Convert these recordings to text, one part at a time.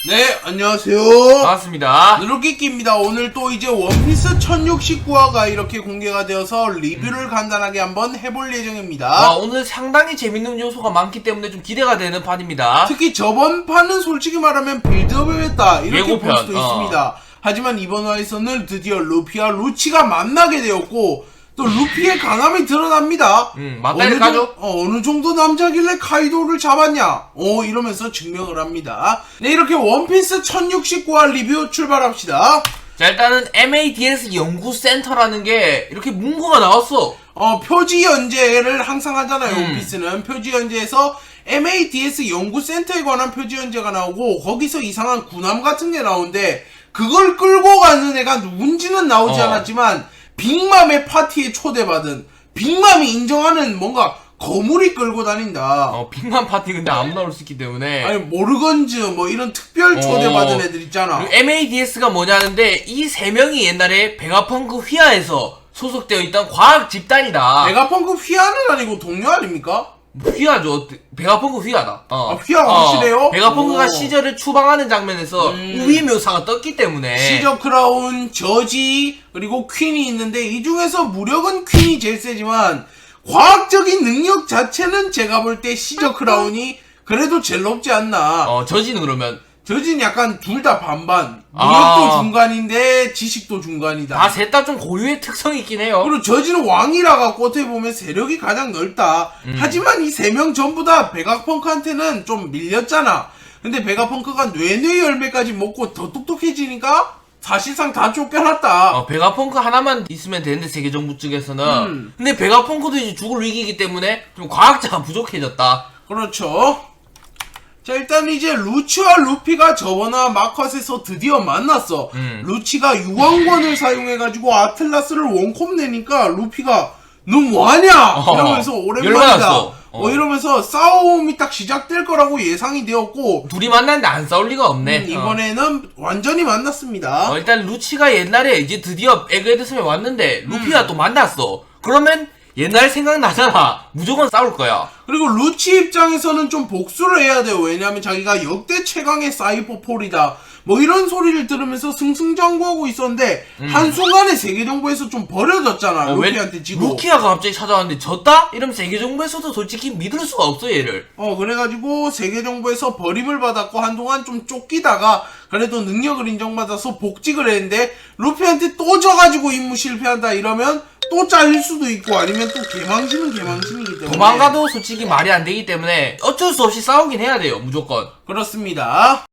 네, 안녕하세요. 반갑습니다. 누르끼끼입니다. 오늘 또 이제 원피스 1069화가 이렇게 공개가 되어서 리뷰를 간단하게 한번 해볼 예정입니다. 오늘 상당히 재밌는 요소가 많기 때문에 좀 기대가 되는 판입니다. 특히 저번 판은 솔직히 말하면 빌드업을 했다 이렇게 볼 수도 있습니다. 하지만 이번 화에서는 드디어 루피와 루치가 만나게 되었고 또 루피의 강함이 드러납니다. 맞다니까 가죠? 어느 정도 남자길래 카이도를 잡았냐? 이러면서 증명을 합니다. 네, 이렇게 원피스 1069화 리뷰 출발합시다. 자, 일단은 MADS 연구센터라는 게 이렇게 문구가 나왔어. 표지 연재를 항상 하잖아요. 원피스는 표지 연재에서 MADS 연구센터에 관한 표지 연재가 나오고 거기서 이상한 군함 같은 게 나오는데 그걸 끌고 가는 애가 누군지는 나오지 않았지만 빅맘의 파티에 초대받은 빅맘이 인정하는 뭔가 거물이 끌고 다닌다. 빅맘 파티 근데 안 나올 수 있기 때문에. 아니 모르건즈 뭐 이런 특별 초대받은 애들 있잖아. MADS가 뭐냐는데 이 세 명이 옛날에 베가펑크 휘하에서 소속되어 있던 과학 집단이다. 베가펑크 휘하는 아니고 동료 아닙니까? 휘하죠. 베가펑크 휘하다. 휘하가 확실해요? 베가펑크가 시저를 추방하는 장면에서 우위 묘사가 떴기 때문에 시저 크라운, 저지, 그리고 퀸이 있는데 이 중에서 무력은 퀸이 제일 세지만 과학적인 능력 자체는 제가 볼 때 시저 크라운이 그래도 제일 높지 않나. 저지는 그러면 저지는 약간 둘 다 반반. 능력도 중간인데 지식도 중간이다. 셋 다 좀 고유의 특성이 있긴 해요. 그리고 저지는 왕이라 갖고 어떻게 보면 세력이 가장 넓다. 하지만 이 세 명 전부 다 베가펑크한테는 좀 밀렸잖아. 근데 베가펑크가 뇌뇌 열매까지 먹고 더 똑똑해지니까 사실상 다 쫓겨났다. 베가펑크 하나만 있으면 되는데 세계정부 측에서는 근데 베가펑크도 이제 죽을 위기이기 때문에 좀 과학자가 부족해졌다. 그렇죠. 자, 일단 이제 루치와 루피가 저번화 마컷에서 드디어 만났어. 루치가 유황권을 사용해가지고 아틀라스를 원콤 내니까 루피가 너 뭐하냐? 이러면서 오랜만이다. 열받았어. 이러면서 싸움이 딱 시작될 거라고 예상이 되었고 둘이 만났는데 안 싸울 리가 없네. 이번에는 완전히 만났습니다. 일단 루치가 옛날에 이제 드디어 에그헤드섬에 왔는데 루피가 또 만났어. 그러면 옛날 생각나잖아. 무조건 싸울 거야. 그리고 루치 입장에서는 좀 복수를 해야 돼요. 왜냐하면 자기가 역대 최강의 사이퍼폴이다 뭐 이런 소리를 들으면서 승승장구하고 있었는데 한순간에 세계정부에서 좀 버려졌잖아. 루피한테 지고 루키아가 갑자기 찾아왔는데 졌다? 이러면 세계정부에서도 솔직히 믿을 수가 없어 얘를. 그래가지고 세계정부에서 버림을 받았고 한동안 좀 쫓기다가 그래도 능력을 인정받아서 복직을 했는데 루피한테 또 져가지고 임무 실패한다 이러면 또 잘릴 수도 있고 아니면 또 개망신은 개망신이기 때문에 도망가도 솔직히 말이 안 되기 때문에 어쩔 수 없이 싸우긴 해야 돼요. 무조건. 그렇습니다.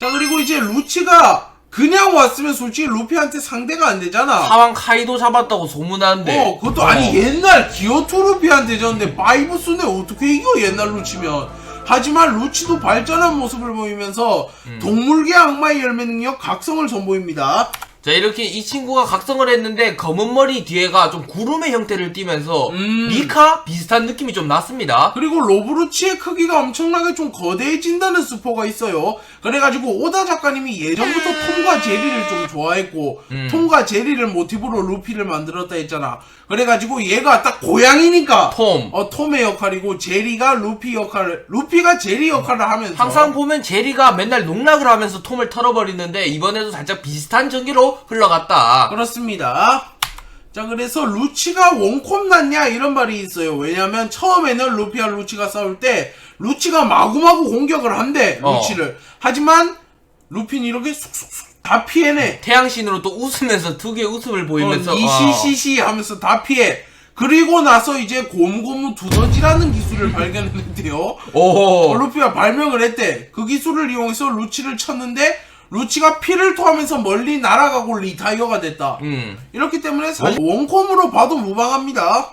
자, 그리고 이제 루치가 그냥 왔으면 솔직히 루피한테 상대가 안 되잖아. 사왕 카이도 잡았다고 소문하는데 그것도 아니 옛날 기어토 루피한테 졌는데 바이브스네 어떻게 이겨 옛날 루치면. 하지만 루치도 발전한 모습을 보이면서 동물계 악마의 열매 능력 각성을 선보입니다. 자, 이렇게 이 친구가 각성을 했는데 검은 머리 뒤에가 좀 구름의 형태를 띠면서 미카 비슷한 느낌이 좀 났습니다. 그리고 로브루치의 크기가 엄청나게 좀 거대해진다는 스포가 있어요. 그래가지고 오다 작가님이 예전부터 톰과 제리를 좀 좋아했고 톰과 제리를 모티브로 루피를 만들었다 했잖아. 그래가지고 얘가 딱 고양이니까 톰의 역할이고 제리가 루피가 제리 역할을 하면서 항상 보면 제리가 맨날 농락을 하면서 톰을 털어버리는데 이번에도 살짝 비슷한 전개로 흘러갔다. 그렇습니다. 자, 그래서 루치가 원콤 났냐 이런 말이 있어요. 왜냐면 처음에는 루피와 루치가 싸울 때 루치가 마구마구 공격을 한대 루치를. 하지만 루피는 이렇게 쑥쑥쑥 다 피해내. 태양신으로 또 웃으면서 특유의 웃음을 보이면서 이시시시 하면서 다 피해. 그리고 나서 이제 고무고무 두더지라는 기술을 발견했는데요. 루피가 발명을 했대. 그 기술을 이용해서 루치를 쳤는데 루치가 피를 토하면서 멀리 날아가고 리타이어가 됐다. 이렇기 때문에 사실 원콤으로 봐도 무방합니다.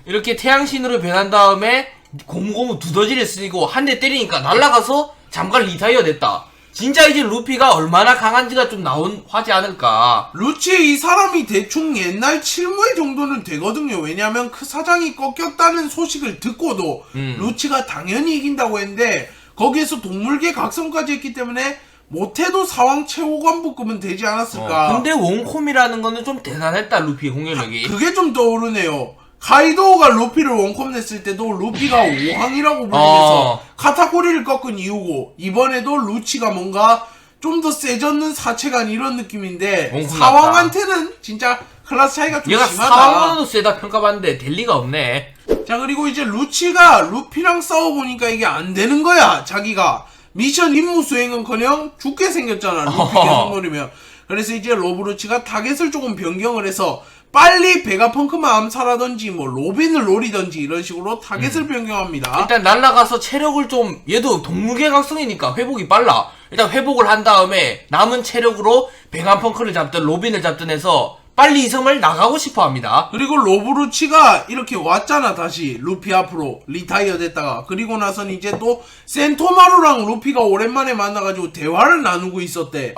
이렇게 태양신으로 변한 다음에 고무고무 두더지를 쓰고 한 대 때리니까 날아가서 잠깐 리타이어 됐다. 진짜 이제 루피가 얼마나 강한지가 좀 나오지 않을까. 루치 이 사람이 대충 옛날 칠무회 정도는 되거든요. 왜냐하면 그 사장이 꺾였다는 소식을 듣고도 루치가 당연히 이긴다고 했는데 거기에서 동물계 각성까지 했기 때문에 못해도 사왕 최고관부급은 되지 않았을까. 근데 원콤이라는 거는 좀 대단했다. 루피의 공격력이. 그게 좀 떠오르네요. 카이도우가 루피를 원컵 냈을 때도 루피가 5항이라고 불리면서 카타코리를 꺾은 이유고, 이번에도 루치가 뭔가 좀 더 세졌는 사체간 이런 느낌인데, 사왕한테는 진짜 클래스 차이가 좀 얘가 심하다. 사왕으로도 세다 평가받는데 될 리가 없네. 자, 그리고 이제 루치가 루피랑 싸워보니까 이게 안 되는 거야. 자기가 미션 임무 수행은커녕 죽게 생겼잖아, 루피 계속 노리면. 그래서 이제 로브루치가 타겟을 조금 변경을 해서 빨리 베가펑크만 암살하던지 뭐 로빈을 노리던지 이런 식으로 타겟을 변경합니다. 일단 날라가서 체력을 좀, 얘도 동물계 각성이니까 회복이 빨라. 일단 회복을 한 다음에 남은 체력으로 베가펑크를 잡든 로빈을 잡든 해서 빨리 이 섬을 나가고 싶어 합니다. 그리고 로브루치가 이렇게 왔잖아, 다시 루피 앞으로 리타이어 됐다가. 그리고 나선 이제 또 센토마루랑 루피가 오랜만에 만나가지고 대화를 나누고 있었대.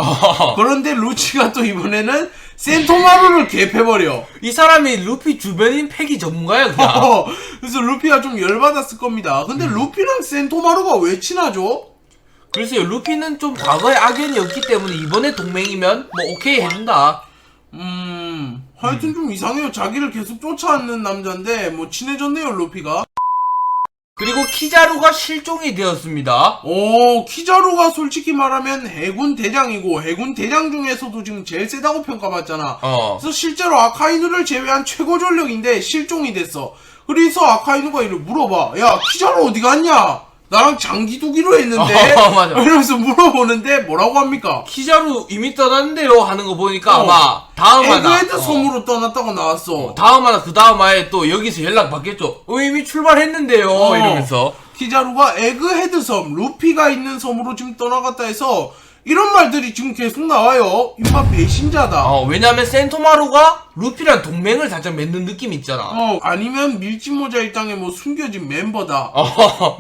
그런데 루치가 또 이번에는 센토마루를 개패버려. 이 사람이 루피 주변인 패기 전문가야 그냥. 그래서 루피가 좀 열받았을 겁니다. 근데 루피랑 센토마루가 왜 친하죠? 글쎄요, 루피는 좀 과거에 악연이 없기 때문에 이번에 동맹이면 뭐 오케이 해준다. 하여튼 좀 이상해요. 자기를 계속 쫓아왔는 남자인데 뭐 친해졌네요, 루피가. 그리고 키자루가 실종이 되었습니다. 키자루가 솔직히 말하면 해군 대장이고 해군 대장 중에서도 지금 제일 세다고 평가받잖아. 그래서 실제로 아카이누를 제외한 최고 전력인데 실종이 됐어. 그래서 아카이누가 이를 물어봐. 야, 키자루 어디 갔냐? 나랑 장기 두기로 했는데. 맞아. 이러면서 물어보는데 뭐라고 합니까? 키자루 이미 떠났는데요 하는 거 보니까 아마 다음 하나 에그헤드 섬으로 떠났다고 나왔어. 다음 하나 그 다음 화에 또 여기서 연락 받겠죠. 이미 출발했는데요 이러면서. 키자루가 에그헤드 섬, 루피가 있는 섬으로 지금 떠나갔다 해서 이런 말들이 지금 계속 나와요. 임마 배신자다. 왜냐면 센토마루가 루피랑 동맹을 살짝 맺는 느낌 있잖아. 아니면 밀짚모자 일당의 뭐 숨겨진 멤버다.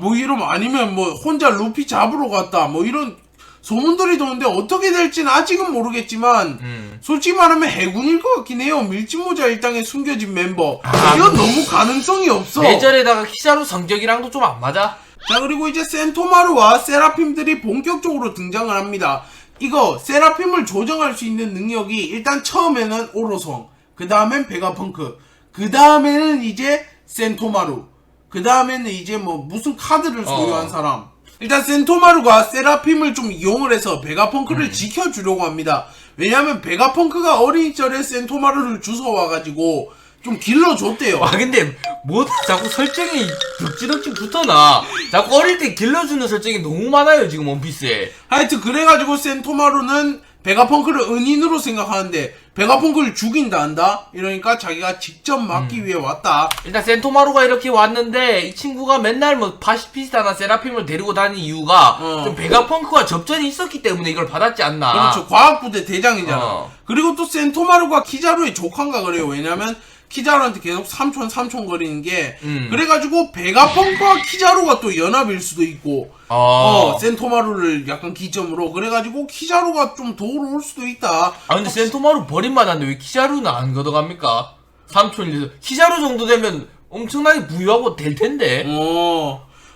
뭐 이러면 아니면 뭐 혼자 루피 잡으러 갔다. 뭐 이런 소문들이 도는데 어떻게 될지는 아직은 모르겠지만 솔직히 말하면 해군일 것 같긴 해요. 밀짚모자 일당의 숨겨진 멤버. 이건 너무 가능성이 없어. 예전에다가 키자루 성격이랑도 좀 안 맞아. 자, 그리고 이제 센토마루와 세라핌들이 본격적으로 등장을 합니다. 이거 세라핌을 조정할 수 있는 능력이 일단 처음에는 오로송, 그 다음엔 베가펑크, 그 다음에는 이제 센토마루, 그 다음에는 이제 뭐 무슨 카드를 소유한 사람. 일단 센토마루가 세라핌을 좀 이용을 해서 베가펑크를 지켜주려고 합니다. 왜냐하면 베가펑크가 어린 시절에 센토마루를 주워와가지고 좀 길러줬대요. 근데 뭐 자꾸 설정이 덕지덕지 붙어나. 자꾸 어릴 때 길러주는 설정이 너무 많아요 지금 원피스에. 하여튼 그래가지고 센토마루는 베가펑크를 은인으로 생각하는데 베가펑크를 죽인다 한다? 이러니까 자기가 직접 막기 위해 왔다. 일단 센토마루가 이렇게 왔는데 이 친구가 맨날 뭐 파시피스타나 세라핌을 데리고 다니는 이유가 좀 베가펑크와 접전이 있었기 때문에 이걸 받았지 않나. 그렇죠. 과학부대 대장이잖아. 그리고 또 센토마루가 키자루의 조카인가 그래요. 왜냐면 키자루한테 계속 삼촌 거리는 게 그래가지고 베가펑크와 키자루가 또 연합일 수도 있고 센토마루를 약간 기점으로 그래가지고 키자루가 좀 도우러 올 수도 있다. 근데 센토마루 버림받았는데 왜 키자루는 안 걷어갑니까? 삼촌이 키자루 정도 되면 엄청나게 부유하고 될 텐데.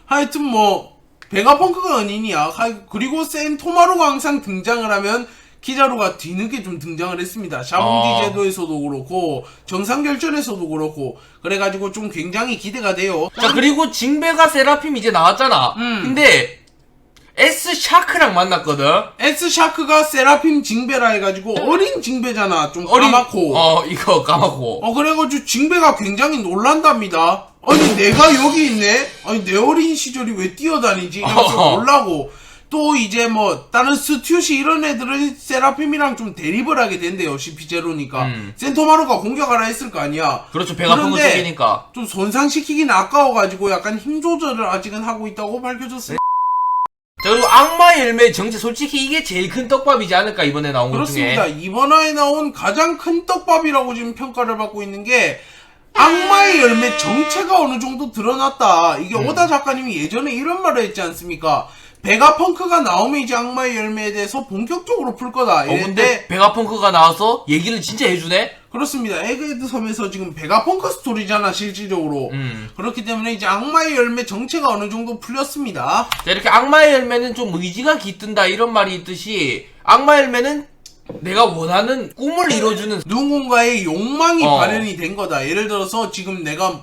하여튼 뭐 베가펑크가 은인이야. 그리고 센토마루가 항상 등장을 하면 키자루가 뒤늦게 좀 등장을 했습니다. 샤봉디 제도에서도 그렇고 정상결전에서도 그렇고 그래가지고 좀 굉장히 기대가 돼요. 자, 그리고 징베가 세라핌 이제 나왔잖아. 근데 S 샤크랑 만났거든. S 샤크가 세라핌 징베라 해가지고 어린 징베잖아. 좀 까맣고. 이거 까맣고. 그래가지고 징베가 굉장히 놀란답니다. 아니 내가 여기 있네. 아니 내 어린 시절이 왜 뛰어다니지? 이러면서 놀라고. 또 이제 뭐 다른 스튜시 이런 애들은 세라핌이랑 좀 대립을 하게 된대요. CP0니까 센토마루가 공격하라 했을 거 아니야. 그렇죠. 베가펑크 쪽이니까 좀 손상시키긴 아까워가지고 약간 힘 조절을 아직은 하고 있다고 밝혀졌어요. 자, 그리고 악마의 열매 정체 솔직히 이게 제일 큰 떡밥이지 않을까 이번에 나온 것 중에. 그렇습니다. 이번 화에 나온 가장 큰 떡밥이라고 지금 평가를 받고 있는 게 악마의 열매 정체가 어느 정도 드러났다. 이게 오다 작가님이 예전에 이런 말을 했지 않습니까? 베가펑크가 나오면 이제 악마의 열매에 대해서 본격적으로 풀 거다. 근데 베가펑크가 나와서 얘기를 진짜 해주네? 그렇습니다. 에그헤드 섬에서 지금 베가펑크 스토리잖아, 실질적으로. 그렇기 때문에 이제 악마의 열매 정체가 어느 정도 풀렸습니다. 자, 이렇게 악마의 열매는 좀 의지가 깃든다 이런 말이 있듯이 악마의 열매는 내가 원하는 꿈을 이뤄주는 누군가의 욕망이 어. 발현이 된 거다. 예를 들어서 지금 내가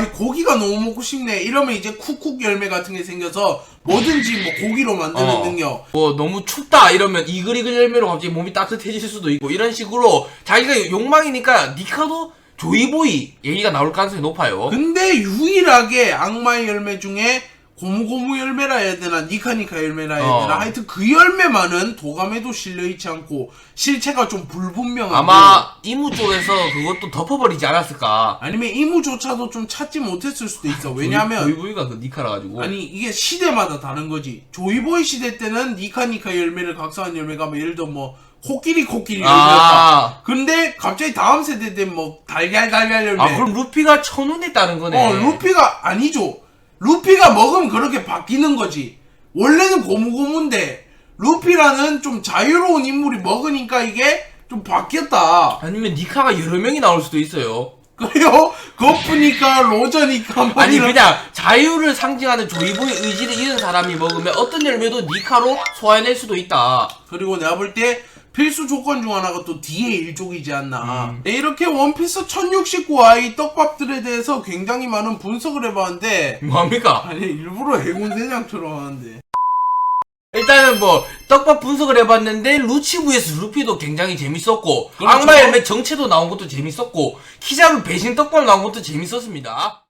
이 고기가 너무 먹고 싶네 이러면 이제 쿡쿡 열매 같은 게 생겨서 뭐든지 뭐 고기로 만드는 능력. 뭐 너무 춥다 이러면 이글이글 열매로 갑자기 몸이 따뜻해질 수도 있고 이런 식으로 자기가 욕망이니까 니카도 조이보이 얘기가 나올 가능성이 높아요. 근데 유일하게 악마의 열매 중에 고무고무 열매라 해야 되나 니카니카 열매라 해야 되나 하여튼 그 열매만은 도감에도 실려있지 않고 실체가 좀 불분명하고 아마 이무 쪽에서 그것도 덮어버리지 않았을까. 아니면 이무조차도 좀 찾지 못했을 수도 있어. 왜냐하면 조이보이가 그 니카라 가지고. 아니 이게 시대마다 다른 거지. 조이보이 시대 때는 니카니카 열매를 각성한 열매가 뭐 예를 들어 뭐 코끼리 열매였다. 근데 갑자기 다음 세대 때 뭐 달걀 열매. 그럼 루피가 천운했다는 거네. 루피가 아니죠. 루피가 먹으면 그렇게 바뀌는 거지. 원래는 고무고무인데 루피라는 좀 자유로운 인물이 먹으니까 이게 좀 바뀌었다. 아니면 니카가 여러 명이 나올 수도 있어요. 그래요? 거프니까 로저니까 뭐 아니 이런- 그냥 자유를 상징하는 조이보이 의지를 잃은 사람이 먹으면 어떤 열매도 니카로 소화해낼 수도 있다. 그리고 내가 볼 때 필수 조건 중 하나가 또 뒤에 일족이지 않나. 네, 이렇게 원피스 1069와 이 떡밥들에 대해서 굉장히 많은 분석을 해봤는데 뭐합니까? 아니 일부러 해군대장처럼 하는데 일단은 뭐 떡밥 분석을 해봤는데 루치 vs 루피도 굉장히 재밌었고 그렇죠. 악마 열매 정체도 나온 것도 재밌었고 키자루 배신 떡밥 나온 것도 재밌었습니다.